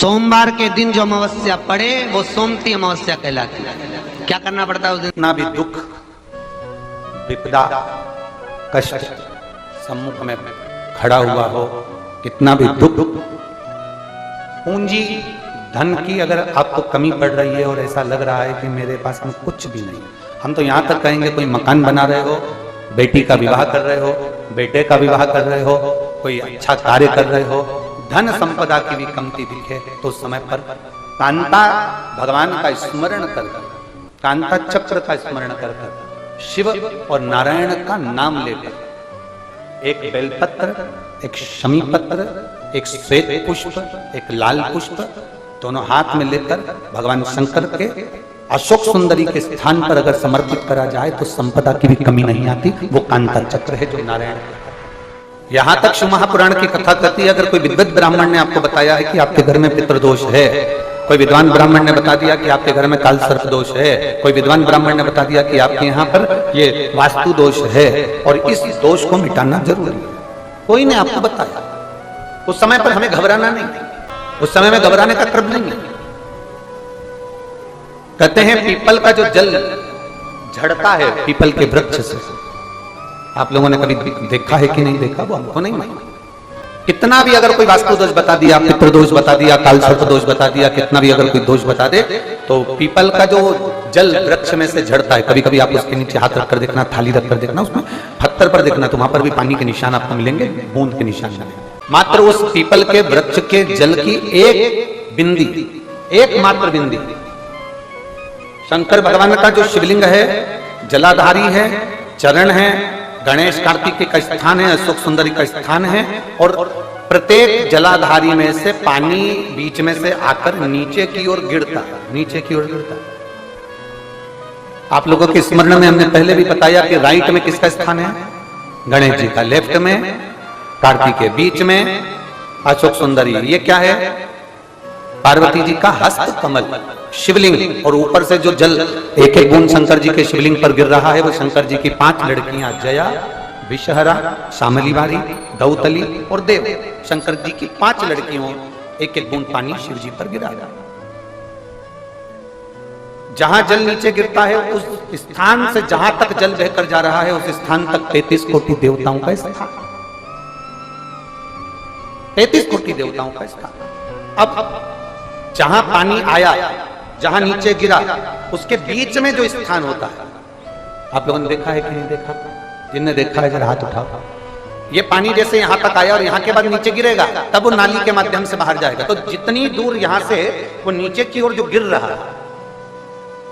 सोमवार के दिन जो अमावस्या पड़े वो सोमती अमावस्या कहलाती है। क्या करना पड़ता है उस दिन? कितना भी दुख विपदा कष्ट सम्मुख में खड़ा हुआ हो, कितना भी दुख पूंजी धन की अगर आपको कमी पड़ रही है और ऐसा लग रहा है कि मेरे पास में कुछ भी नहीं, हम तो यहाँ तक कहेंगे कोई मकान बना रहे हो, बेटी का विवाह कर रहे हो, बेटे का विवाह कर रहे हो, कोई अच्छा कार्य कर रहे हो, धन संपदा की भी कमती दिखे तो उस समय पर कांता भगवान का स्मरण कर, कांता चक्र का स्मरण कर शिव और नारायण का नाम लेकर एक बेलपत्र, एक शमी पत्र, एक श्वेत पुष्प, एक लाल पुष्प दोनों हाथ में लेकर भगवान शंकर के अशोक सुंदरी के स्थान पर अगर समर्पित करा जाए तो संपदा की भी कमी नहीं आती। वो कांता चक्र है जो नारायण। यहां तक शिव महापुराण की कथा कहती है, अगर कोई विद्वत ब्राह्मण ने आपको बताया है कि आपके घर में पितृदोष है, कोई विद्वान ब्राह्मण ने बता दिया कि आपके घर में काल सर्प दोष है, कोई विद्वान ब्राह्मण ने बता दिया कि आपके यहाँ पर ये वास्तु दोष है और इस दोष को मिटाना जरूरी है, कोई ने आपको बताया, उस समय पर हमें घबराना नहीं, उस समय में घबराने का क्रम नहीं है। कहते हैं पीपल का जो जल झड़ता है पीपल के वृक्ष से, आप लोगों ने कभी देखा है कि नहीं देखा वो हमको नहीं मालूम। कितना भी अगर कोई वास्तु दोष बता दिया, पितृ दोष बता दिया, काल सर्प दोष बता दिया, कितना भी अगर कोई दोष बता दे तो पीपल का जो जल वृक्ष में से झड़ता है, कभी कभी आप उसके नीचे हाथ रखकर देखना, थाली रखकर देखना, उसमें पत्थर पर देखना तो वहां पर भी पानी के निशान आपको मिलेंगे, बूंद के निशान मिलेंगे। मात्र उस पीपल के वृक्ष के जल की एक बिंदी, एकमात्र बिंदी, शंकर भगवान का जो शिवलिंग है जलाधारी है, चरण है, गणेश कार्तिक का स्थान है, अशोक सुंदरी का स्थान है और प्रत्येक जलाधारी में से पानी बीच में से आकर नीचे की ओर गिरता, नीचे की ओर गिरता। आप लोगों के स्मरण में हमने पहले भी बताया कि राइट में किसका स्थान है? गणेश जी का, लेफ्ट में कार्तिक के, बीच में अशोक सुंदरी। ये क्या है? पार्वती जी का हस्त कमल शिवलिंग, और ऊपर से जो जल एक एक बूंद शंकर जी के शिवलिंग पर गिर रहा है वो शंकर जी की 5 लड़कियां जया, विषहरा, शामलीवारी, दौतली और देव, शंकर जी की 5 लड़कियों एक एक बूंद पानी शिव जी पर गिरा। जहां जल नीचे गिरता है उस स्थान से जहां तक जल बहकर जा रहा है उस स्थान तक 33 कोटि देवताओं का स्थान, 33 कोटि देवताओं का स्थान। अब जहां पानी आया, जहां नीचे गिरा, उसके बीच में जो स्थान होता है, आप लोगों ने देखा है कि नहीं देखा? जिनने देखा है जरा हाथ उठाओ। ये पानी जैसे यहां तक आया और यहां के बाद नीचे गिरेगा तब वो नाली के माध्यम से बाहर जाएगा, तो जितनी दूर यहां से वो नीचे की ओर जो गिर रहा है,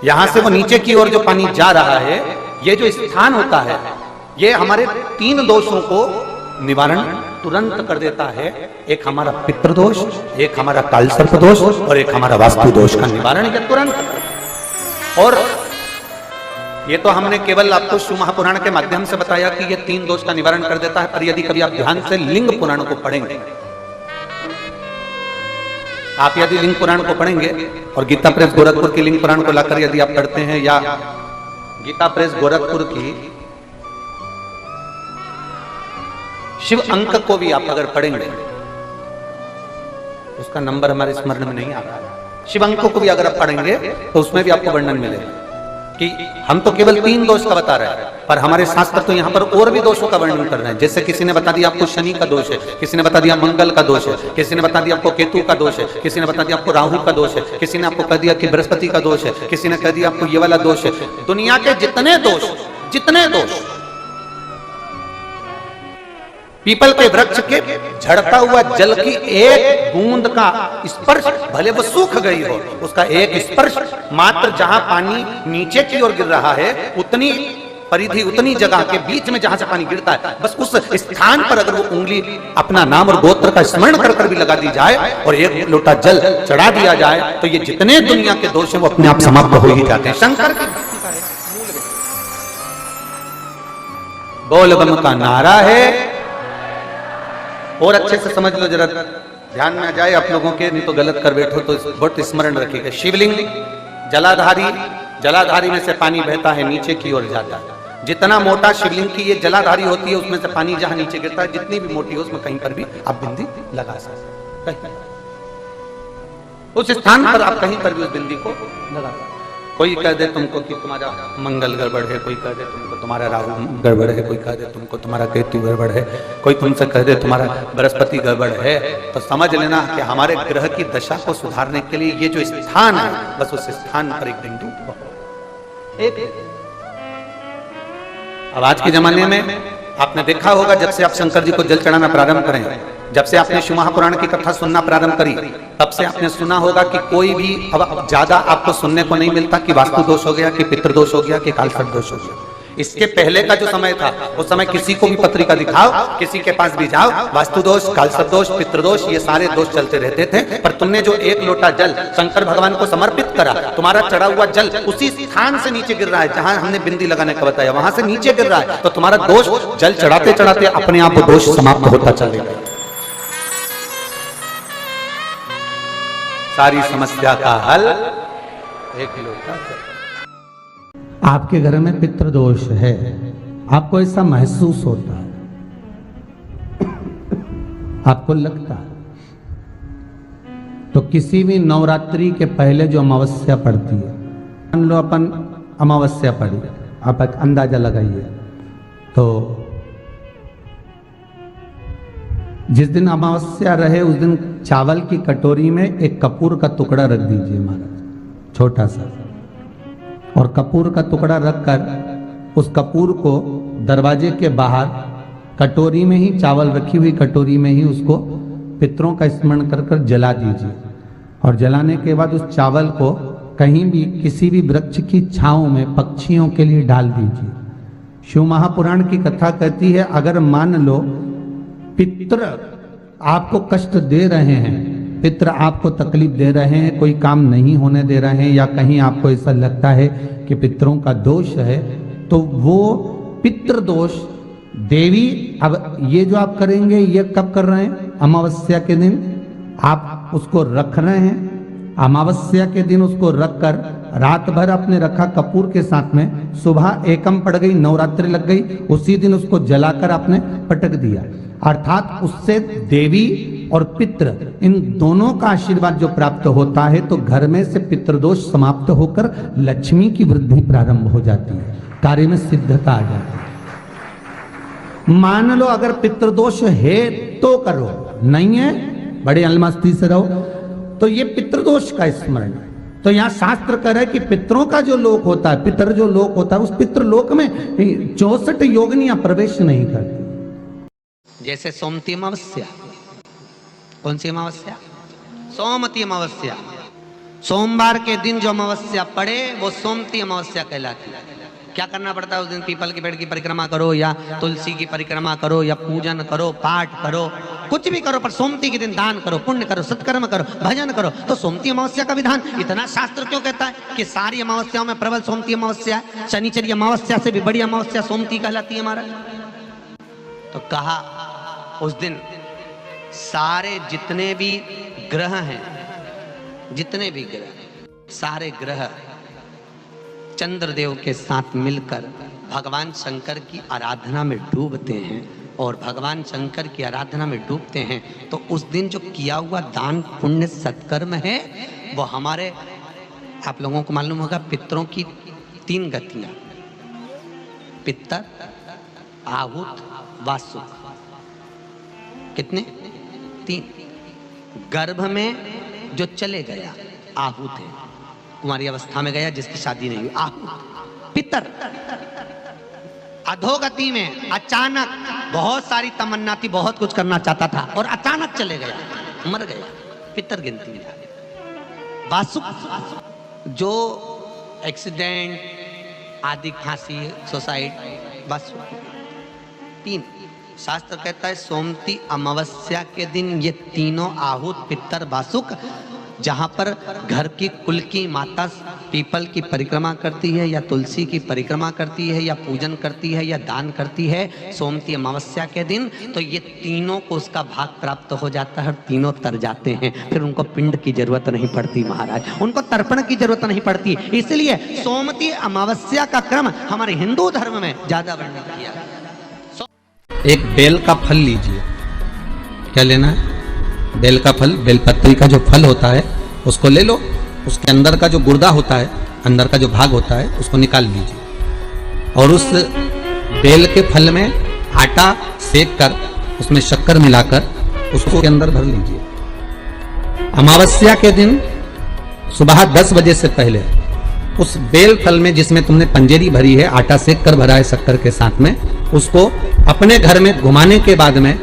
यहां से वो नीचे की ओर जो पानी जा रहा है, ये जो स्थान होता है ये हमारे 3 दोषों को निवारण तुरंत कर देता है। एक हमारा पितृदोष, एक हमारा काल सर्प दोष और एक हमारा वास्तु दोष का निवारण ये तुरंत। और ये तो हमने केवल आपको शिव महापुराण के माध्यम से बताया कि ये 3 दोष का निवारण कर देता है, पर यदि कभी आप ध्यान से लिंग पुराण को पढ़ेंगे, आप यदि लिंग पुराण को पढ़ेंगे और गीता प्रेस गोरखपुर की लिंग पुराण को लाकर यदि आप पढ़ते हैं, या गीता प्रेस गोरखपुर की शिव अंक को भी आप अगर पढ़ेंगे, उसका नंबर हमारे स्मरण में नहीं आ रहा है, शिव अंक को भी अगर आप पढ़ेंगे तो उसमें भी आपको वर्णन मिलेगा कि हम तो केवल 3 दोष का बता रहे हैं, पर हमारे शास्त्र तो यहाँ पर और भी दोषों का वर्णन कर रहे हैं। जैसे किसी ने बता दिया आपको शनि का दोष है, किसी ने बता दिया मंगल का दोष है, किसी ने बता दिया आपको केतु का दोष है, किसी ने बता दिया आपको राहु का दोष है, किसी ने आपको कह दिया कि बृहस्पति का दोष है, किसी ने कह दिया आपको ये वाला दोष है। दुनिया के जितने दोष पीपल के वृक्ष के झड़ता हुआ जल की एक बूंद का स्पर्श, भले वो सूख गई हो, उसका एक स्पर्श मात्र जहां पानी नीचे की ओर गिर रहा है उतनी परिधि, उतनी जगह के बीच में जहां से पानी गिरता है, बस उस स्थान पर अगर वो उंगली अपना नाम और गोत्र का स्मरण कर कर भी लगा दी जाए और एक लोटा जल चढ़ा दिया जाए तो ये जितने दुनिया के दोष है वो अपने आप समाप्त हो ही जाते हैं। शंकर की बोल बम का नारा है। और अच्छे से समझ लो, जरा ध्यान में आ जाए आप लोगों के, नहीं तो गलत कर बैठो तो बहुत स्मरण रखिएगा। शिवलिंग जलाधारी, जलाधारी में से पानी बहता है नीचे की ओर जाता है। जितना मोटा शिवलिंग की ये जलाधारी होती है उसमें से पानी जहां नीचे गिरता है, जितनी भी मोटी हो उसमें कहीं पर भी आप बिंदी लगा सकते हैं। उस स्थान पर आप कहीं पर भी उस बिंदी को लगा। कोई कह दे तुमको कि तुम्हारा मंगल गड़बड़ है, कोई कह दे तुमको तुम्हारा राहु गड़बड़ है, कोई कह दे तुमको तुम्हारा केतु गड़बड़ है, कोई तुमसे कह दे तुम्हारा बृहस्पति गड़बड़ है, तो समझ लेना कि हमारे ग्रह की दशा को सुधारने के लिए ये जो स्थान है, बस उस स्थान पर एक बिंदु एक। अब आज के जमाने में आपने देखा होगा, जब से आप शंकर जी को जल चढ़ाना प्रारंभ करें, जब से आपने शिव महापुराण की कथा सुनना प्रारंभ करी, तब से आपने सुना होगा कि कोई भी अब ज्यादा आपको सुनने को नहीं मिलता कि वास्तु दोष हो गया, कि पितृदोष हो गया, कि कालसर्प दोष हो गया। इसके पहले का जो समय था, उस समय किसी को भी पत्रिका दिखाओ, किसी के पास भी जाओ, वास्तु दोष, कालसर्प दोष, पितृदोष, ये सारे दोष चलते रहते थे। पर तुमने जो एक लोटा जल शंकर भगवान को समर्पित करा, तुम्हारा चढ़ा हुआ जल उसी स्थान से नीचे गिर रहा है जहां हमने बिंदी लगाने का बताया, वहां से नीचे गिर रहा है, तो तुम्हारा दोष जल चढ़ाते चढ़ाते अपने आप वो दोष समाप्त होता चलेगा। सारी समस्या का हल एक लोटा जल। आपके घर में पितृदोष है, आपको ऐसा महसूस होता है, आपको लगता है, तो किसी भी नवरात्रि के पहले जो अमावस्या पड़ती है, मान लो अपन अमावस्या पड़ी, आप एक अंदाजा लगाइए, तो जिस दिन अमावस्या रहे उस दिन चावल की कटोरी में एक कपूर का टुकड़ा रख दीजिए महाराज, छोटा सा, और कपूर का टुकड़ा रखकर उस कपूर को दरवाजे के बाहर कटोरी में ही, चावल रखी हुई कटोरी में ही उसको पितरों का स्मरण कर कर जला दीजिए। और जलाने के बाद उस चावल को कहीं भी किसी भी वृक्ष की छांव में पक्षियों के लिए डाल दीजिए। शिव महापुराण की कथा कहती है, अगर मान लो पितर आपको कष्ट दे रहे हैं, पितर आपको तकलीफ दे रहे हैं, कोई काम नहीं होने दे रहे हैं, या कहीं आपको ऐसा लगता है कि पितरों का दोष है, तो वो पितृ दोष देवी, अब ये जो आप करेंगे ये कब कर रहे हैं? अमावस्या के दिन आप उसको रख रहे हैं, अमावस्या के दिन उसको रखकर रात भर आपने रखा कपूर के साथ में, सुबह एकम पड़ गई, नवरात्रि लग गई, उसी दिन उसको जलाकर आपने पटक दिया। अर्थात उससे देवी और पितृ इन दोनों का आशीर्वाद जो प्राप्त होता है, तो घर में से पितृदोष समाप्त होकर लक्ष्मी की वृद्धि प्रारंभ हो जाती है, कार्य में सिद्धता आ जाती है। मान लो अगर पितृदोष है तो करो, नहीं है बड़े अलमस्ती से रहो, तो ये पितृदोष का स्मरण। तो यहाँ शास्त्र कह रहा है कि पितरों का जो लोक होता है, पितर जो लोक होता है, उस पितृलोक में 64 योगिनियां प्रवेश नहीं करती। जैसे सोमती अमावस्या, कौन सी अमावस्या? सोमती अमावस्या। सोमवार के दिन जो अमावस्या पड़े वो सोमती अमावस्या कहलाती है। क्या करना पड़ता है उस दिन? पीपल के पेड़ की परिक्रमा करो, या तुलसी की परिक्रमा करो, या पूजन करो, पाठ करो, कुछ भी करो, पर सोमती के दिन दान करो, पुण्य करो, सत्कर्म करो, भजन करो। तो सोमती अमावस्या का विधान इतना शास्त्र क्यों कहता है कि सारी अमावस्याओं में प्रबल सोमती अमावस्या है? शनिचरी अमावस्या से भी बड़ी अमावस्या सोमती कहलाती है हमारा। तो कहा उस दिन सारे जितने भी ग्रह हैं, जितने भी ग्रह, सारे ग्रह चंद्रदेव के साथ मिलकर भगवान शंकर की आराधना में डूबते हैं, और भगवान शंकर की आराधना में डूबते हैं तो उस दिन जो किया हुआ दान पुण्य सत्कर्म है वो हमारे, आप लोगों को मालूम होगा, पितरों की 3 गतियां, पितर, आहुत, वासुक। कितने? 3। गर्भ में जो चले गया आहुत है, कुमारी अवस्था में गया जिसकी शादी नहीं हुई, आहुत। पितर अधोगति में अचानक बहुत सारी तमन्ना थी, बहुत कुछ करना चाहता था और अचानक चले गया, मर गया, पितर गिनती में आ गया। वासुक जो एक्सीडेंट आदि, फांसी, सुसाइड, वासुक। 3 शास्त्र कहता है सोमती अमावस्या के दिन ये तीनों आहुत, पितर, वासुक, जहां पर घर की कुल की माता पीपल की परिक्रमा करती है, या तुलसी की परिक्रमा करती है, या पूजन करती है, या दान करती है सोमती अमावस्या के दिन, तो ये तीनों को उसका भाग प्राप्त हो जाता है और तीनों तर जाते हैं। फिर उनको पिंड की जरूरत नहीं पड़ती महाराज, उनको तर्पण की जरूरत नहीं पड़ती। इसलिए सोमती अमावस्या का क्रम हमारे हिंदू धर्म में ज्यादा वर्णित किया है। एक बेल का फल लीजिए। क्या लेना है? बेल का फल, बेलपत्री का जो फल होता है उसको ले लो, उसके अंदर का जो गुर्दा होता है, अंदर का जो भाग होता है, उसको निकाल लीजिए और उस बेल के फल में आटा सेक कर उसमें शक्कर मिलाकर उसको के अंदर भर लीजिए। अमावस्या के दिन सुबह 10 बजे से पहले उस बेल फल में जिसमें तुमने पंजेरी भरी है, आटा सेक कर भरा है शक्कर के साथ में, उसको अपने घर में घुमाने के बाद में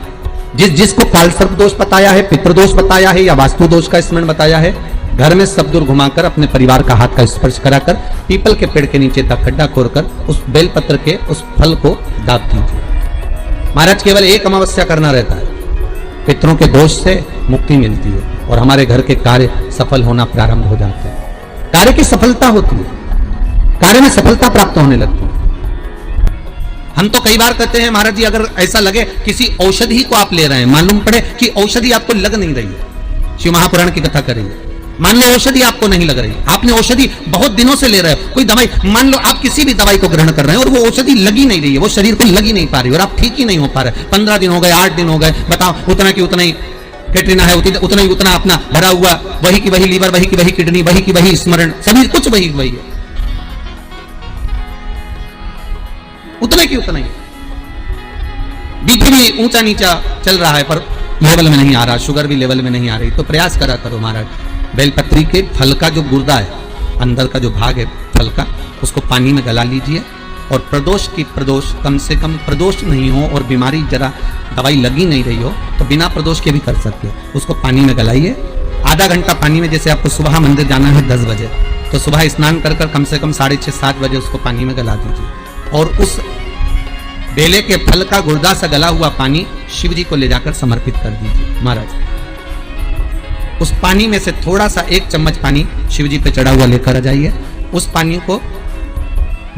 जिसको कालसर्प दोष बताया है, पितृदोष बताया है या वास्तु दोष का स्मरण बताया है, घर में सब दूर घुमाकर अपने परिवार का हाथ का स्पर्श कराकर पीपल के पेड़ के नीचे तक खड्डा खोदकर उस बेल पत्र के उस फल को दाब दीजिए। महाराज केवल एक अमावस्या करना रहता है, पितरों के दोष से मुक्ति मिलती है और हमारे घर के कार्य सफल होना प्रारंभ हो जाते हैं। कार्य की सफलता होती है, कार्य में सफलता प्राप्त होने लगती है। हम तो कई बार कहते हैं महाराज जी, अगर ऐसा लगे किसी औषधि को आप ले रहे हैं, मालूम पड़े कि औषधि आपको लग नहीं रही है, शिव महापुराण की कथा करेंगे, मान लो औषधि आपको नहीं लग रही, आपने औषधि बहुत दिनों से ले रहे हो, कोई दवाई, मान लो आप किसी भी दवाई को ग्रहण कर रहे हैं और वो औषधि लगी नहीं रही है, वो शरीर को लगी नहीं पा रही और आप ठीक ही नहीं हो पा रहे, 15 दिन हो गए, 8 दिन हो गए, बताओ उतना की उतना ही कैटरीना है, उतना ही उतना अपना भरा हुआ, वही की वही लीवर, वही की वही किडनी, वही की वही स्मरण, सभी कुछ वही वही है, उतने की उतना ही। बीपी भी ऊंचा नीचा चल रहा है पर लेवल में नहीं आ रहा, शुगर भी लेवल में नहीं आ रही, तो प्रयास करा करो महाराज, बेलपत्री के फल का जो गुर्दा है, अंदर का जो भाग है फल का, उसको पानी में गला लीजिए और प्रदोष की प्रदोष, कम से कम प्रदोष नहीं हो और बीमारी जरा दवाई लगी नहीं रही हो तो बिना प्रदोष के भी कर सकते हो, उसको पानी में गलाइए, आधा घंटा पानी में, जैसे आपको सुबह मंदिर जाना है 10 बजे, तो सुबह स्नान कर कर कम से कम 6:30-7 बजे उसको पानी में गला दीजिए और उस बेले के फल का गुर्दा से गला हुआ पानी शिव जी को ले जाकर समर्पित कर दीजिए। महाराज उस पानी में से थोड़ा सा 1 चम्मच पानी शिव जी पे चढ़ा हुआ लेकर आ जाइए। उस पानी को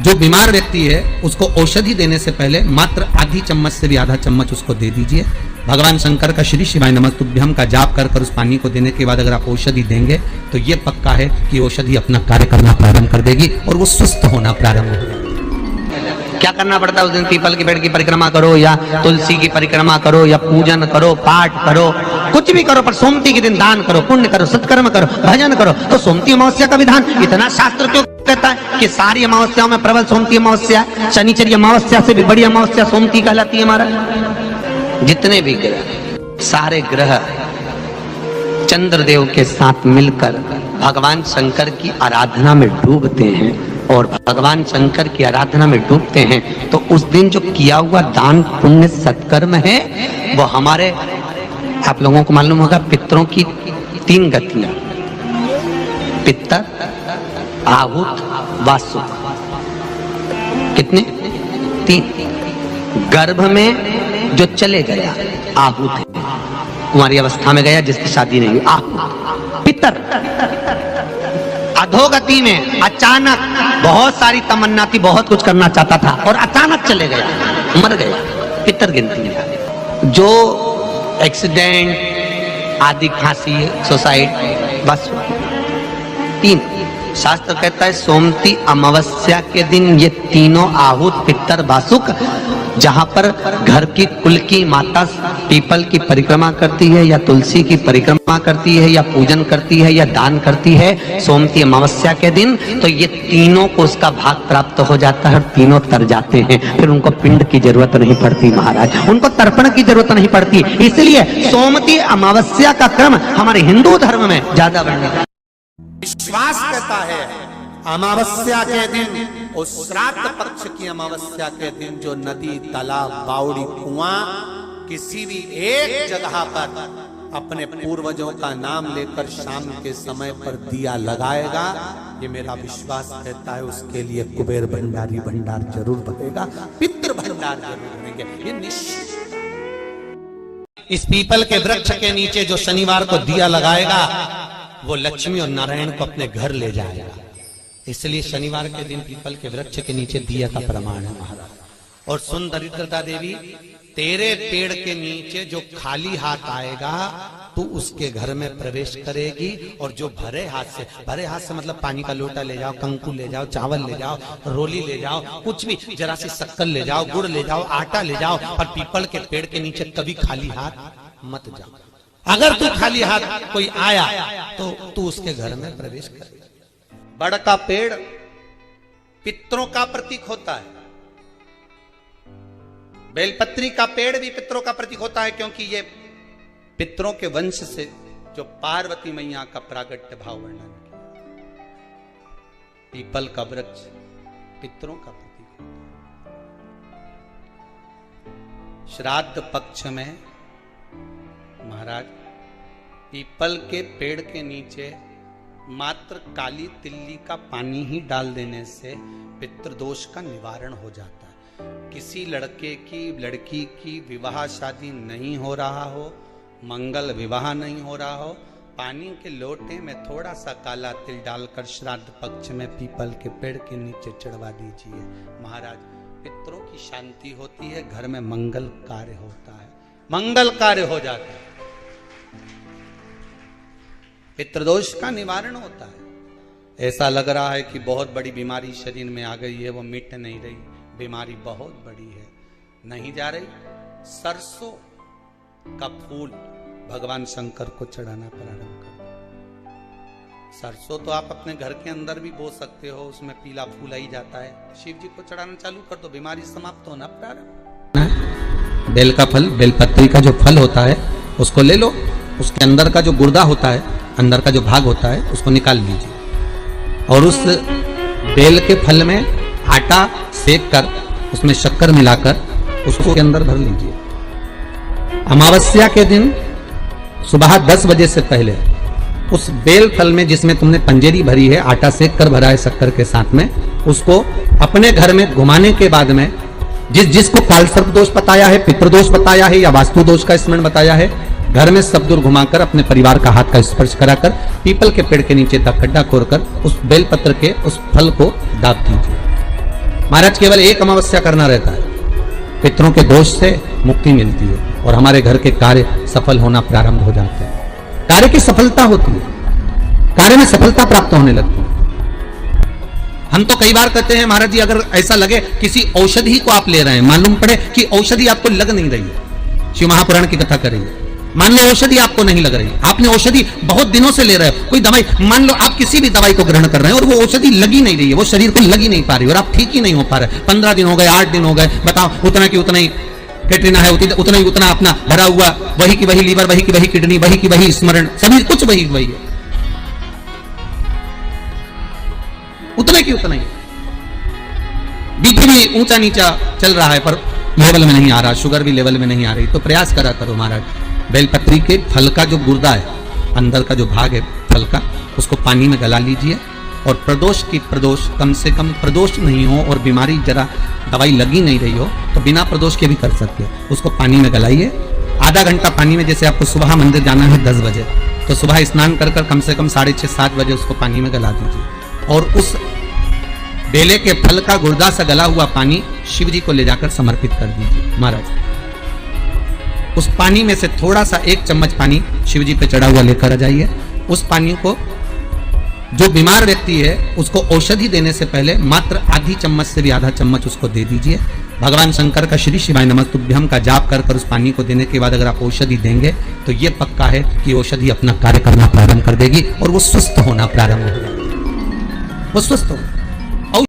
जो बीमार व्यक्ति है उसको औषधि देने से पहले मात्र आधी चम्मच से भी आधा चम्मच उसको दे दीजिए। भगवान शंकर का श्री शिवाय नमस्तुभ्यम का जाप कर कर उस पानी को देने के बाद अगर आप औषधि देंगे तो ये पक्का है कि औषधि अपना कार्य करना प्रारंभ कर देगी और वो स्वस्थ होना प्रारंभ हो जाएगी। क्या करना पड़ता है उस दिन? पीपल के पेड़ की परिक्रमा करो या तुलसी की परिक्रमा करो या पूजन करो, पाठ करो, कुछ भी करो, पर सोमती के दिन दान करो, पुण्य करो, सत्कर्म करो, भजन करो। तो सोमती अमावस्या का विधान इतना शास्त्र क्यों कहता है कि सारी अमावस्याओं में प्रबल सोमती अमावस्या, शनिचरी अमावस्या से भी बड़ी अमावस्या सोमती कहलाती है। हमारा जितने भी ग्रह, सारे ग्रह चंद्रदेव के साथ मिलकर भगवान शंकर की आराधना में डूबते हैं और भगवान शंकर की आराधना में डूबते हैं तो उस दिन जो किया हुआ दान पुण्य सत्कर्म है वो हमारे, आप लोगों को मालूम होगा, पितरों की 3 गतियां, पितर, आहुत, वासुक, कितने? 3। गर्भ में जो चले गया आहुत है, कुंवारी अवस्था में गया जिसकी शादी नहीं हुई, आहुत। पितर अधोगति में अचानक बहुत सारी तमन्ना थी, बहुत कुछ करना चाहता था और अचानक चले गया, मर गया, पितर गिनती में। जो एक्सीडेंट आदि, खांसी, सुसाइड, बस 3। शास्त्र कहता है सोमती अमावस्या के दिन ये तीनों आहुत, पितर, वासुक, जहां पर घर की कुल की माता पीपल की परिक्रमा करती है या तुलसी की परिक्रमा करती है या पूजन करती है या दान करती है सोमती अमावस्या के दिन, तो ये तीनों को उसका भाग प्राप्त हो जाता है और तीनों तर जाते हैं। फिर उनको पिंड की जरूरत नहीं पड़ती महाराज, उनको तर्पण की जरूरत नहीं पड़ती। इसलिए सोमती अमावस्या का क्रम हमारे हिंदू धर्म में ज्यादा वर्णित है। विश्वास कहता है अमावस्या के दिन, उस श्राद्ध पक्ष की अमावस्या के दिन जो नदी, तालाब, बावड़ी, कुआं, किसी भी एक जगह पर अपने पूर्वजों का नाम लेकर शाम के समय पर दिया लगाएगा, ये मेरा विश्वास कहता है उसके लिए कुबेर भंडारी भंडार जरूर बनेगा, पितृ भंडार जरूर बनेंगे, ये निश्चित। इस पीपल के वृक्ष के नीचे जो शनिवार को दिया लगाएगा वो लक्ष्मी और नारायण को अपने घर ले जाएगा। इसलिए शनिवार के दिन पीपल के वृक्ष के नीचे दिया का प्रमाण है महाराज। और सुन दरिद्रता देवी, तेरे पेड़ के नीचे जो खाली हाथ आएगा तू उसके घर में प्रवेश करेगी और जो भरे हाथ से मतलब पानी का लोटा ले जाओ, कंकु ले जाओ, चावल ले जाओ, रोली ले जाओ, कुछ भी, जरा सी शक्कर ले जाओ, गुड़ ले जाओ, आटा ले जाओ, और पीपल के पेड़ के नीचे कभी खाली हाथ मत जाओ। अगर तू खाली हाथ कोई आया तो तू उसके घर में प्रवेश कर। बड़ का पेड़ पितरों का प्रतीक होता है, बेलपत्री का पेड़ भी पितरों का प्रतीक होता है, क्योंकि ये पितरों के वंश से जो पार्वती मैया का प्रागट्य भाव वर्णन किया। पीपल का वृक्ष पितरों का प्रतीक होता है। श्राद्ध पक्ष में महाराज पीपल के पेड़ के नीचे मात्र काली तिल्ली का पानी ही डाल देने से पितृदोष का निवारण हो जाता है। किसी लड़के की लड़की की विवाह शादी नहीं हो रहा हो, मंगल विवाह नहीं हो रहा हो, पानी के लोटे में थोड़ा सा काला तिल डालकर श्राद्ध पक्ष में पीपल के पेड़ के नीचे चढ़वा दीजिए महाराज। पितरों की शांति होती है, घर में मंगल कार्य होता है, मंगल कार्य हो जाता है, पितृदोष का निवारण होता है। ऐसा लग रहा है कि बहुत बड़ी बीमारी शरीर में आ गई है, वो मिट नहीं रही, बीमारी बहुत बड़ी है, नहीं जा रही। सरसों का फूल भगवान शंकर को चढ़ाना प्रारंभ कर दो। सरसों तो आप अपने घर के अंदर भी बो सकते हो, उसमें पीला फूल ही जाता है, शिव जी को चढ़ाना चालू कर दो, बीमारी समाप्त होना प्रारंभ। बेल का फल, बेलपत्री का जो फल होता है उसको ले लो, उसके अंदर का जो गुर्दा होता है, अंदर का जो भाग होता है उसको निकाल लीजिए और उस बेल के फल में आटा सेक कर उसमें शक्कर मिलाकर उसको के अंदर भर लीजिए। अमावस्या के दिन सुबह 10 बजे से पहले उस बेल फल में जिसमें तुमने पंजेरी भरी है, आटा सेक कर भरा है शक्कर के साथ में, उसको अपने घर में घुमाने के बाद में जिसको कालसर्प दोष बताया है, पितृदोष बताया है या वास्तु दोष का स्मरण बताया है, घर में सब दूर घुमाकर अपने परिवार का हाथ का स्पर्श कराकर पीपल के पेड़ के नीचे तक खड्डा खोदकर उस बेलपत्र के उस फल को दाब दीजिए। महाराज केवल एक अमावस्या करना रहता है, पितरों के दोष से मुक्ति मिलती है और हमारे घर के कार्य सफल होना प्रारंभ हो जाते हैं। कार्य की सफलता होती है, कार्य में सफलता प्राप्त होने लगती है। हम तो कई बार कहते हैं महाराज जी, अगर ऐसा लगे किसी औषधि को आप ले रहे हैं, मालूम पड़े कि औषधि आपको लग नहीं रही है, शिव महापुराण की कथा करेंगे, मान लो औषधि आपको नहीं लग रही, आपने औषधि बहुत दिनों से ले रहे हो, कोई दवाई, मान लो आप किसी भी दवाई को ग्रहण कर रहे हैं और वो औषधि लगी नहीं रही है, वो शरीर को लगी नहीं पा रही और आप ठीक ही नहीं हो पा रहे, 15 दिन हो गए, 8 दिन हो गए, बताओ, उतना की उतना ही कैटरीना है, उतना ही उतना अपना भरा हुआ, वही की वही लीवर, वही की वही किडनी, वही की वही स्मरण, सभी कुछ वही वही है, उतने की उतना ही। बीपी भी ऊंचा नीचा चल रहा है पर लेवल में नहीं आ रहा, शुगर भी लेवल में नहीं आ रही, तो प्रयास करा करो महाराज, बेलपत्री के फल का जो गुर्दा है, अंदर का जो भाग है फल का, उसको पानी में गला लीजिए और प्रदोष कम से कम प्रदोष नहीं हो और बीमारी जरा दवाई लगी नहीं रही हो तो बिना प्रदोष के भी कर सकते हो, उसको पानी में गलाइए, आधा घंटा पानी में, जैसे आपको सुबह मंदिर जाना है 10 बजे, तो सुबह स्नान कर कम से कम 6:30-7 बजे उसको पानी में गला दीजिए और उस बेले के फल का गुर्दा से गला हुआ पानी शिव जी को ले जाकर समर्पित कर दीजिए महाराज। उस पानी में से थोड़ा सा 1 चम्मच पानी शिव जी पे चढ़ा हुआ लेकर आ जाइए। उस पानी को जो बीमार व्यक्ति है उसको औषधि देने से पहले मात्र आधी चम्मच से भी आधा चम्मच उसको दे दीजिए। भगवान शंकर का श्री शिवाय नमस्तुभ्यम का जाप कर उस पानी को देने के बाद अगर आप औषधि देंगे तो ये पक्का है कि औषधि अपना कार्य करना प्रारंभ कर देगी और वो स्वस्थ होना प्रारंभ हो जाएगी, वो स्वस्थ हो।